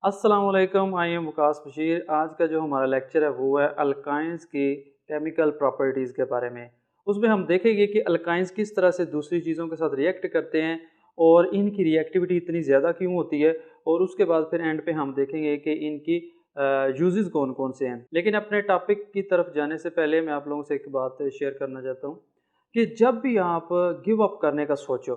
अस्सलाम वालेकुम, I am Waqas Bashir. आज का जो हमारा लेक्चर है वो है अल्काइंस की केमिकल प्रॉपर्टीज़ के बारे में। उसमें हम देखेंगे कि अल्काइंस किस तरह से दूसरी चीज़ों के साथ रिएक्ट करते हैं और इनकी रिएक्टिविटी इतनी ज़्यादा क्यों होती है, और उसके बाद फिर एंड पे हम देखेंगे कि इनकी यूजेस कौन कौन से हैं। लेकिन अपने टॉपिक की तरफ जाने से पहले मैं आप लोगों से एक बात शेयर करना चाहता हूँ कि जब भी आप गिव अप करने का सोचो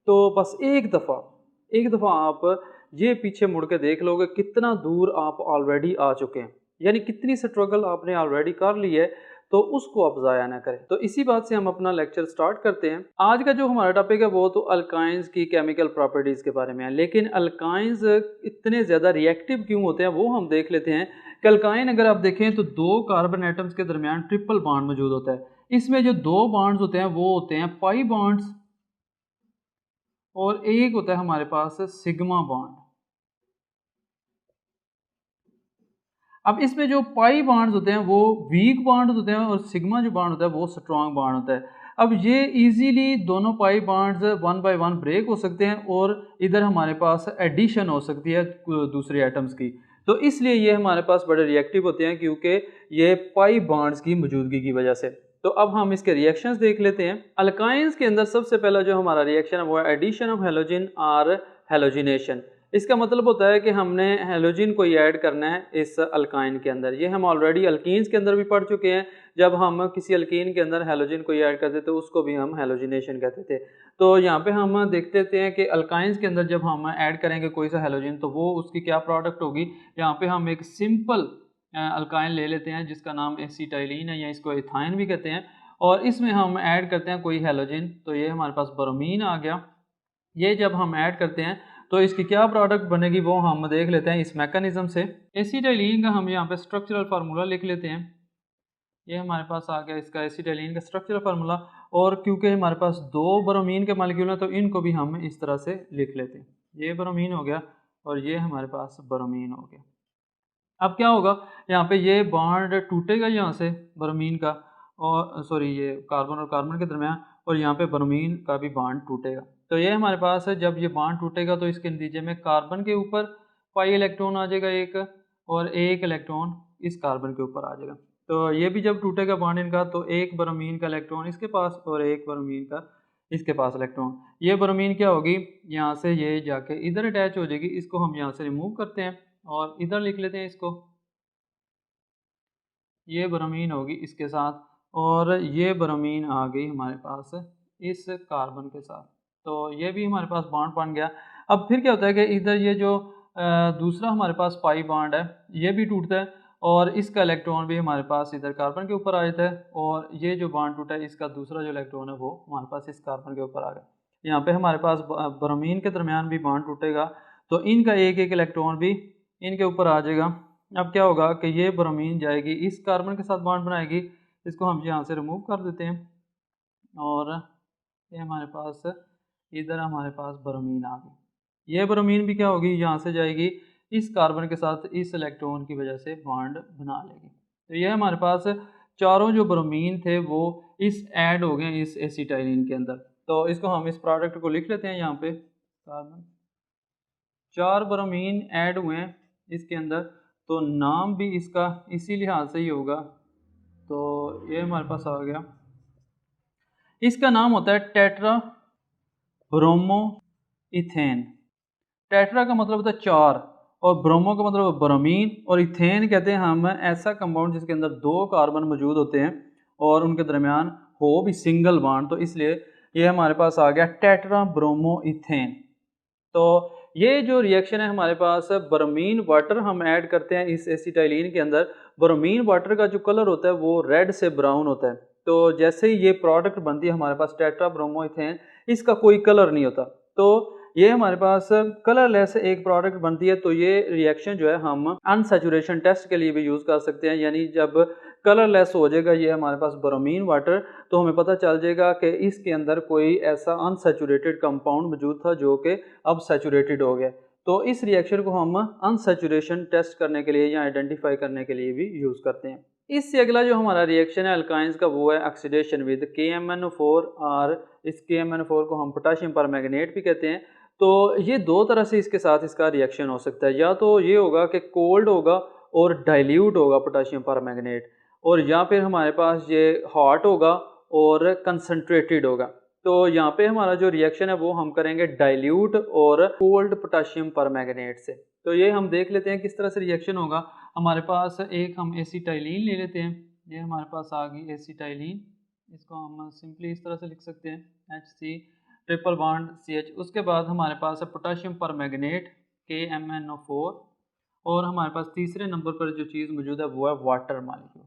तो बस एक दफ़ा आप ये पीछे मुड़ के देख लोगे कितना दूर आप ऑलरेडी आ चुके हैं, यानी कितनी स्ट्रगल आपने ऑलरेडी कर ली है। तो उसको आप ज़ाया ना करें। तो इसी बात से हम अपना लेक्चर स्टार्ट करते हैं। आज का जो हमारा टॉपिक है वो तो अल्काइंस की केमिकल प्रॉपर्टीज़ के बारे में है, लेकिन अल्काइंस इतने ज़्यादा रिएक्टिव क्यों होते हैं वो हम देख लेते हैं। कि अल्काइन अगर आप देखें तो दो कार्बन एटम्स के दरमियान ट्रिपल बॉन्ड मौजूद होता है। इसमें जो दो बॉन्ड्स होते हैं वो होते हैं पाई बॉन्ड्स, और एक होता है हमारे पास सिग्मा बॉन्ड। अब इसमें जो पाई बॉन्ड्स होते हैं वो वीक बॉन्ड होते हैं और सिग्मा जो बॉन्ड होता है वो स्ट्रॉन्ग बॉन्ड होता है। अब ये इजीली दोनों pi bonds one by one break हो सकते हैं और इधर हमारे पास एडिशन हो सकती है दूसरे एटम्स की। तो इसलिए ये हमारे पास बड़े रिएक्टिव होते हैं क्योंकि ये पाई बॉन्ड्स की मौजूदगी की वजह से। तो अब हम इसके रिएक्शंस देख लेते हैं। अल्काइंस के अंदर सबसे पहला जो हमारा रिएक्शन है वो है एडिशन ऑफ हेलोजन और हेलोजिनेशन। इसका मतलब होता है कि हमने हेलोजिन को ऐड करना है इस अल्काइन के अंदर। ये हम ऑलरेडी अल्कीन्स के अंदर भी पढ़ चुके हैं। जब हम किसी अल्कीन के अंदर हेलोजिन को ऐड करते थे उसको भी हम हेलोजिनेशन कहते थे। तो यहाँ पे हम देखते हैं कि अल्काइंस के अंदर जब हम ऐड करेंगे कोई सा हेलोजिन तो वो उसकी क्या प्रोडक्ट होगी। यहाँ पे हम एक सिंपल अल्काइन ले लेते हैं जिसका नाम एसिटाइलिन है या इसको इथाइन भी कहते हैं, और इसमें हम ऐड करते हैं कोई हेलोजिन। तो ये हमारे पास ब्रोमीन आ गया। ये जब हम ऐड करते हैं तो इसकी क्या प्रोडक्ट बनेगी वो हम देख लेते हैं इस मैकेनिज्म से। एसिटाइलिन का हम यहाँ पे स्ट्रक्चरल फार्मूला लिख लेते हैं। ये हमारे पास आ गया इसका एसिटाइलिन का स्ट्रक्चरल फार्मूला। और क्योंकि हमारे पास दो ब्रोमीन के मालिक्यूल हैं तो इनको भी हम इस तरह से लिख लेते हैं। ये ब्रोमीन हो गया और ये हमारे पास ब्रोमीन हो गया। अब क्या होगा, यहाँ पे ये बॉन्ड टूटेगा यहाँ से ब्रोमीन का, और सॉरी ये कार्बन और कार्बन के दरमियान, और यहाँ पे ब्रोमीन का भी बॉन्ड टूटेगा। तो ये हमारे पास है, जब ये बॉन्ड टूटेगा तो इसके नतीजे में कार्बन के ऊपर पाई इलेक्ट्रॉन आ जाएगा एक, और एक इलेक्ट्रॉन इस कार्बन के ऊपर आ जाएगा। तो ये भी जब टूटेगा बॉन्ड इनका तो एक ब्रोमीन का इलेक्ट्रॉन इसके पास और एक ब्रोमीन का इसके पास इलेक्ट्रॉन। ये ब्रोमीन क्या होगी, यहाँ से ये जाके इधर अटैच हो जाएगी। इसको हम यहाँ से रिमूव करते हैं और इधर लिख लेते हैं इसको। ये ब्रोमीन होगी इसके साथ, और ये ब्रोमीन आ गई हमारे पास इस कार्बन के साथ। तो ये भी हमारे पास बॉन्ड बन गया। अब फिर क्या होता है कि इधर ये जो दूसरा हमारे पास पाई बॉन्ड है ये भी टूटता है, और इसका इलेक्ट्रॉन भी हमारे पास इधर कार्बन के ऊपर आ जाता है, और ये जो बॉन्ड टूटा है इसका दूसरा जो इलेक्ट्रॉन है वो हमारे पास इस कार्बन के ऊपर आ गया। यहाँ पे हमारे पास ब्रोमीन के दरमियान भी बॉन्ड टूटेगा तो इनका एक एक इलेक्ट्रॉन भी इनके ऊपर आ जाएगा। अब क्या होगा कि ये ब्रोमीन जाएगी इस कार्बन के साथ बॉन्ड बनाएगी। इसको हम यहाँ से रिमूव कर देते हैं, और ये हमारे पास इधर हमारे पास ब्रोमीन आ गई। ये ब्रोमीन भी क्या होगी, यहाँ से जाएगी इस कार्बन के साथ इस इलेक्ट्रॉन की वजह से बॉन्ड बना लेगी। तो ये हमारे पास चारों जो ब्रोमीन थे वो इस ऐड हो गए इस एसिटाइलिन के अंदर। तो इसको हम इस प्रोडक्ट को लिख लेते हैं यहाँ पे। कार्बन, चार ब्रोमीन ऐड हुए हैं इसके अंदर, तो नाम भी इसका इसी लिहाज से ही होगा। तो ये हमारे पास आ गया, इसका नाम होता है टेट्रा ब्रोमो इथेन। टेट्रा का मतलब होता है चार, और ब्रोमो का मतलब ब्रोमीन, और इथेन कहते हैं हम ऐसा कंपाउंड जिसके अंदर दो कार्बन मौजूद होते हैं और उनके दरमियान हो भी सिंगल बॉन्ड। तो इसलिए ये हमारे पास आ गया टेट्रा ब्रोमो इथेन। तो ये जो रिएक्शन है हमारे पास, ब्रोमीन वाटर हम ऐड करते हैं इस एसिटाइलिन के अंदर। ब्रोमीन वाटर का जो कलर होता है वो रेड से ब्राउन होता है। तो जैसे ही ये प्रोडक्ट बनती है हमारे पास टेट्रा ब्रोमो इथेन, इसका कोई कलर नहीं होता। तो ये हमारे पास कलरलेस एक प्रोडक्ट बनती है। तो ये रिएक्शन जो है हम अनसैचुरेशन टेस्ट के लिए भी यूज़ कर सकते हैं, यानी जब कलरलेस हो जाएगा ये हमारे पास ब्रोमीन वाटर, तो हमें पता चल जाएगा कि इसके अंदर कोई ऐसा अनसैचुरेटेड कंपाउंड मौजूद था जो कि अब सैचुरेटेड हो गया। तो इस रिएक्शन को हम अनसैचुरेशन टेस्ट करने के लिए या आइडेंटिफाई करने के लिए भी यूज़ करते हैं। इससे अगला जो हमारा रिएक्शन है अल्काइंस का वो है ऑक्सीडेशन विद KMnO4, और इस KMnO4 को हम पोटेशियम परमैंगनेट भी कहते हैं। तो ये दो तरह से इसके साथ इसका रिएक्शन हो सकता है, या तो ये होगा कि कोल्ड होगा और डाइल्यूट होगा पोटाशियम परमैंगनेट, और या फिर हमारे पास ये हॉट होगा और कंसनट्रेटेड होगा। तो यहाँ पे हमारा जो रिएक्शन है वो हम करेंगे डाइल्यूट और कोल्ड पोटाशियम परमैंगनेट से। तो ये हम देख लेते हैं किस तरह से रिएक्शन होगा। हमारे पास एक हम एसिटाइलिन ले लेते हैं, ये हमारे पास आ गई एसिटाइलिन, इसको हम सिंपली इस तरह से लिख सकते हैं HC ट्रिपल बॉन्ड CH। उसके बाद हमारे पास है पोटाशियम परमैंगनेट KMnO4, और हमारे पास तीसरे नंबर पर जो चीज़ मौजूद है वो है वाटर मॉलिक्यूल।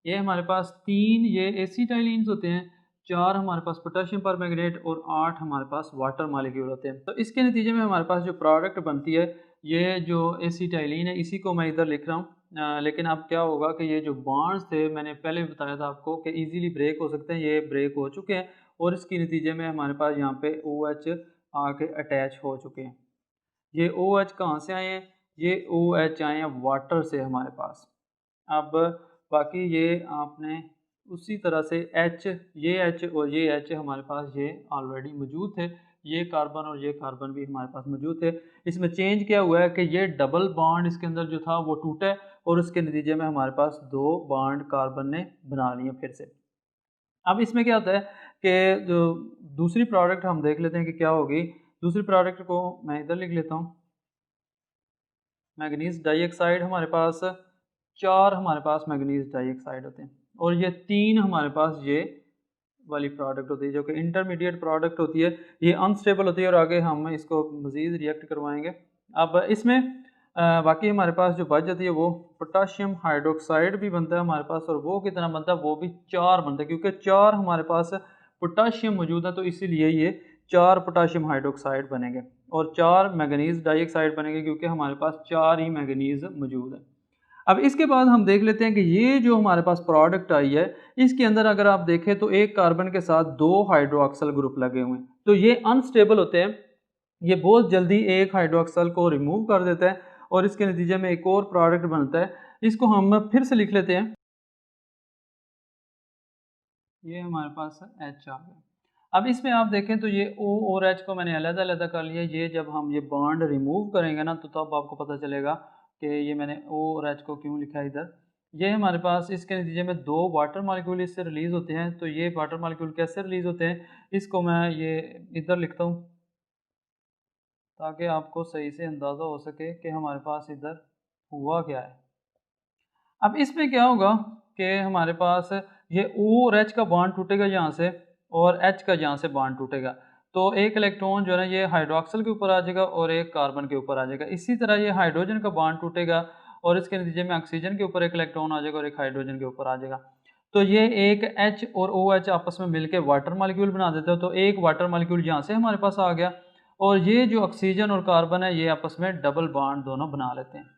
ये हमारे पास 3 ये एसिटाइलिन्स होते हैं, 4 हमारे पास पोटेशियम परमैंगनेट और 8 हमारे पास वाटर मॉलिक्यूल होते हैं। तो इसके नतीजे में हमारे पास जो प्रोडक्ट बनती है, ये जो एसिटाइलिन है इसी को मैं इधर लिख रहा हूँ। लेकिन अब क्या होगा कि ये जो बॉन्ड्स थे मैंने पहले भी बताया था आपको कि इजीली ब्रेक हो सकते हैं, ये ब्रेक हो चुके हैं और इसके नतीजे में हमारे पास यहाँ पे OH आके अटैच हो चुके हैं। ये OH कहाँ से आए हैं? ये OH आए हैं वाटर से हमारे पास। अब बाकी ये आपने उसी तरह से H, ये H और ये H हमारे पास ये ऑलरेडी मौजूद थे, ये कार्बन और ये कार्बन भी हमारे पास मौजूद थे। इसमें चेंज क्या हुआ है कि ये डबल बॉन्ड इसके अंदर जो था वो टूटा है और उसके नतीजे में हमारे पास 2 बॉन्ड कार्बन ने बना लिए फिर से। अब इसमें क्या होता है कि जो दूसरी प्रोडक्ट हम देख लेते हैं कि क्या होगी। दूसरी प्रोडक्ट को मैं इधर लिख लेता हूँ, मैंगनीज डाइऑक्साइड। हमारे पास 4 हमारे पास मैंगनीज डाइऑक्साइड होते हैं और ये 3 हमारे पास ये वाली प्रोडक्ट होती है जो कि इंटरमीडिएट प्रोडक्ट होती है। ये अनस्टेबल होती है और आगे हम इसको मज़ीद रिएक्ट करवाएंगे। अब इसमें बाकी हमारे पास जो बच जाती है वो पोटाशियम हाइड्रोक्साइड भी बनता है हमारे पास, और वो कितना बनता है, वो भी 4 बनता है, क्योंकि 4 हमारे पास पोटाशियम मौजूद है तो इसीलिए ये 4 पोटाशियम हाइड्रोक्साइड बनेंगे और 4 मैंगनीज डाइऑक्साइड बनेंगे क्योंकि हमारे पास 4 ही मैंगनीज मौजूद है। अब इसके बाद हम देख लेते हैं कि ये जो हमारे पास प्रोडक्ट आई है इसके अंदर अगर आप देखें तो एक कार्बन के साथ 2 हाइड्रोक्सल ग्रुप लगे हुए हैं, तो ये अनस्टेबल होते हैं। ये बहुत जल्दी एक हाइड्रोक्सल को रिमूव कर देता है और इसके नतीजे में एक और प्रोडक्ट बनता है। इसको हम फिर से लिख लेते हैं, ये हमारे पास H आ गया। अब इसमें आप देखें तो ये O और H को मैंने अलग-अलग कर लिया। ये जब हम ये बॉन्ड रिमूव करेंगे ना तो तब आपको पता चलेगा कि ये मैंने O और H को क्यों लिखा है इधर। ये हमारे पास इसके नतीजे में 2 वाटर मॉलिक्यूल इससे रिलीज़ होते हैं। तो ये वाटर मॉलिक्यूल कैसे रिलीज़ होते हैं, इसको मैं ये इधर लिखता हूँ ताकि आपको सही से अंदाज़ा हो सके कि हमारे पास इधर हुआ क्या है। अब इसमें क्या होगा कि हमारे पास ये O और H का बॉन्ड टूटेगा यहाँ से और H का यहाँ से बॉन्ड टूटेगा, तो एक इलेक्ट्रॉन जो है ना ये हाइड्रोक्सल के ऊपर आ जाएगा और एक कार्बन के ऊपर आ जाएगा। इसी तरह ये हाइड्रोजन का बॉन्ड टूटेगा और इसके नतीजे में ऑक्सीजन के ऊपर एक इलेक्ट्रॉन आ जाएगा और एक हाइड्रोजन के ऊपर आ जाएगा। तो ये एक H और OH आपस में मिलकर वाटर मॉलिक्यूल बना देते हो, तो एक वाटर मॉलिक्यूल यहाँ से हमारे पास आ गया और ये जो ऑक्सीजन और कार्बन है ये आपस में डबल बॉन्ड दोनों बना लेते हैं।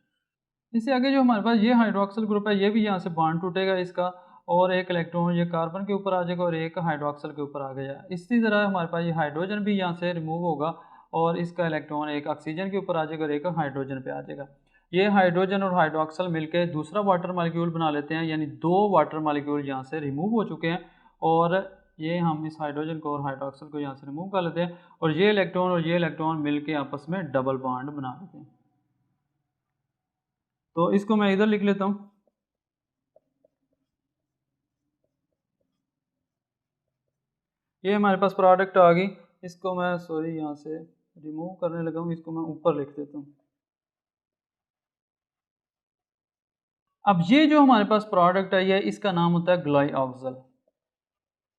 इससे आगे जो हमारे पास ये हाइड्रोक्सल ग्रुप है ये भी यहाँ से बॉन्ड टूटेगा इसका और एक इलेक्ट्रॉन ये कार्बन के ऊपर आ जाएगा और एक हाइड्रोक्सल के ऊपर आ गया। इसी तरह हमारे पास ये हाइड्रोजन भी यहाँ से रिमूव होगा और इसका इलेक्ट्रॉन एक ऑक्सीजन के ऊपर आ जाएगा और एक हाइड्रोजन पे आ जाएगा। ये हाइड्रोजन और हाइड्रोक्सल मिलकर दूसरा वाटर मॉलिक्यूल बना लेते हैं, यानी 2 वाटर मॉलिक्यूल यहाँ से रिमूव हो चुके हैं और ये हम इस हाइड्रोजन को और हाइड्रोक्सल को यहाँ से रिमूव कर लेते हैं और ये इलेक्ट्रॉन मिलकर आपस में डबल बॉन्ड बना लेते हैं। तो इसको मैं इधर लिख लेता हूँ, ये हमारे पास प्रोडक्ट आ गई। इसको मैं सॉरी यहाँ से रिमूव करने लगा हूँ, इसको मैं ऊपर लिख देता हूँ। अब ये जो हमारे पास प्रोडक्ट है ये इसका नाम होता है ग्लाइऑक्सल।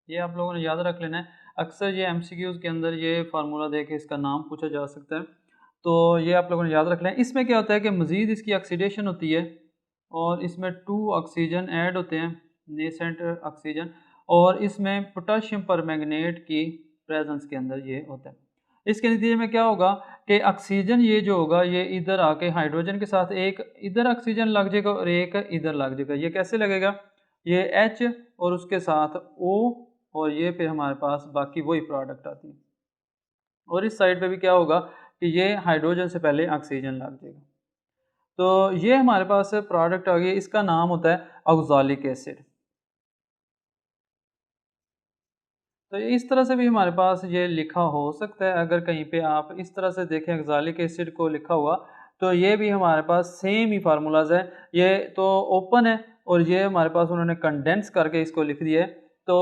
ये आप लोगों ने याद रख लेना है, अक्सर ये MCQs के अंदर ये फार्मूला दे के इसका नाम पूछा जा सकता है, तो ये आप लोगों ने याद रख लें। इसमें क्या होता है कि मज़ीद इसकी ऑक्सीडेशन होती है और इसमें 2 ऑक्सीजन ऐड होते हैं, नेसेंट ऑक्सीजन, और इसमें पोटाशियम परमैंगनेट की प्रेजेंस के अंदर ये होता है। इसके नतीजे में क्या होगा कि ऑक्सीजन ये जो होगा ये इधर आके हाइड्रोजन के साथ एक इधर ऑक्सीजन लग जाएगा और एक इधर लग जाएगा। ये कैसे लगेगा, ये H और उसके साथ O और ये फिर हमारे पास बाकी वही प्रोडक्ट आती है और इस साइड पे भी क्या होगा कि ये हाइड्रोजन से पहले ऑक्सीजन लग जाएगा। तो ये हमारे पास प्रोडक्ट आ गया, इसका नाम होता है ऑक्सैलिक एसिड। तो इस तरह से भी हमारे पास ये लिखा हो सकता है। अगर कहीं पे आप इस तरह से देखें एक्सालिक एसिड को लिखा हुआ, तो ये भी हमारे पास सेम ही फार्मूलाज है। ये तो ओपन है और ये हमारे पास उन्होंने कंडेंस करके इसको लिख दिया है। तो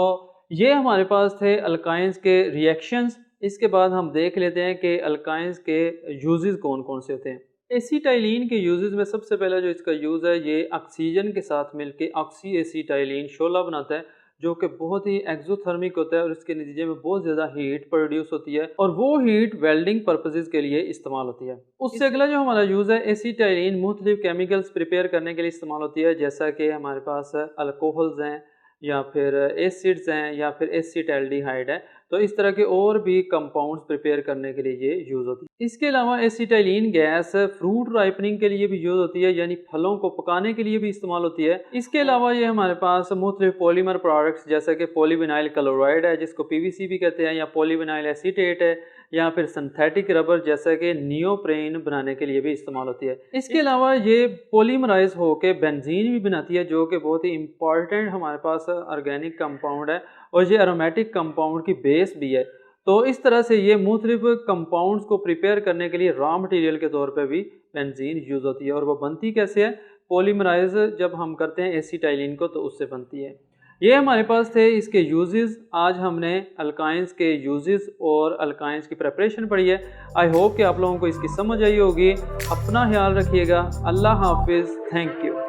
ये हमारे पास थे अल्काइंस के रिएक्शंस। इसके बाद हम देख लेते हैं कि अल्काइंस के यूजेस कौन कौन से होते हैं। एसिटाइलिन के यूजेस में सबसे पहला जो इसका यूज़ है, ये ऑक्सीजन के साथ मिलके ऑक्सी एसिटाइलिन शोला बनाता है, जो कि बहुत ही एक्सोथर्मिक होता है और इसके नतीजे में बहुत ज़्यादा हीट प्रोड्यूस होती है और वो हीट वेल्डिंग पर्पसेस के लिए इस्तेमाल होती है। उससे अगला जो हमारा यूज़ है, एसिटाइलिन मुख्तलिफ केमिकल्स प्रिपेयर करने के लिए इस्तेमाल होती है, जैसा कि हमारे पास अल्कोहल्स हैं या फिर एसिड्स हैं या फिर एसिटाल्डिहाइड है। तो इस तरह के और भी कंपाउंड्स प्रिपेयर करने के लिए ये यूज़ होती है। इसके अलावा एसिटाइलिन गैस फ्रूट राइपनिंग के लिए भी यूज़ होती है, यानी फलों को पकाने के लिए भी इस्तेमाल होती है। इसके अलावा ये हमारे पास मुख्तलिफ पॉलीमर प्रोडक्ट्स जैसे कि पॉलीविनाइल क्लोराइड है, जिसको पीवीसी भी कहते हैं, या पॉलीविनाइल एसीटेट है, या फिर सिंथेटिक रबर जैसा कि नियोप्रेन बनाने के लिए भी इस्तेमाल होती है। इसके अलावा ये पॉलीमराइज होकर बेंजीन भी बनाती है, जो कि बहुत ही इंपॉर्टेंट हमारे पास ऑर्गेनिक कंपाउंड है और ये एरोमेटिक कंपाउंड की बेस भी है। तो इस तरह से ये मुख्तलिफ कंपाउंड्स को प्रिपेयर करने के लिए रॉ मटेरियल के तौर पे भी बेंजीन यूज़ होती है। और वो बनती कैसे है? पॉलीमराइज जब हम करते हैं एसिटाइलिन को, तो उससे बनती है। ये हमारे पास थे इसके यूजेस। आज हमने अल्काइंस के यूजेस और अल्काइंस की प्रिपरेशन पढ़ी है। आई होप कि आप लोगों को इसकी समझ आई होगी। अपना ख्याल रखिएगा। अल्लाह हाफिज़। Thank you.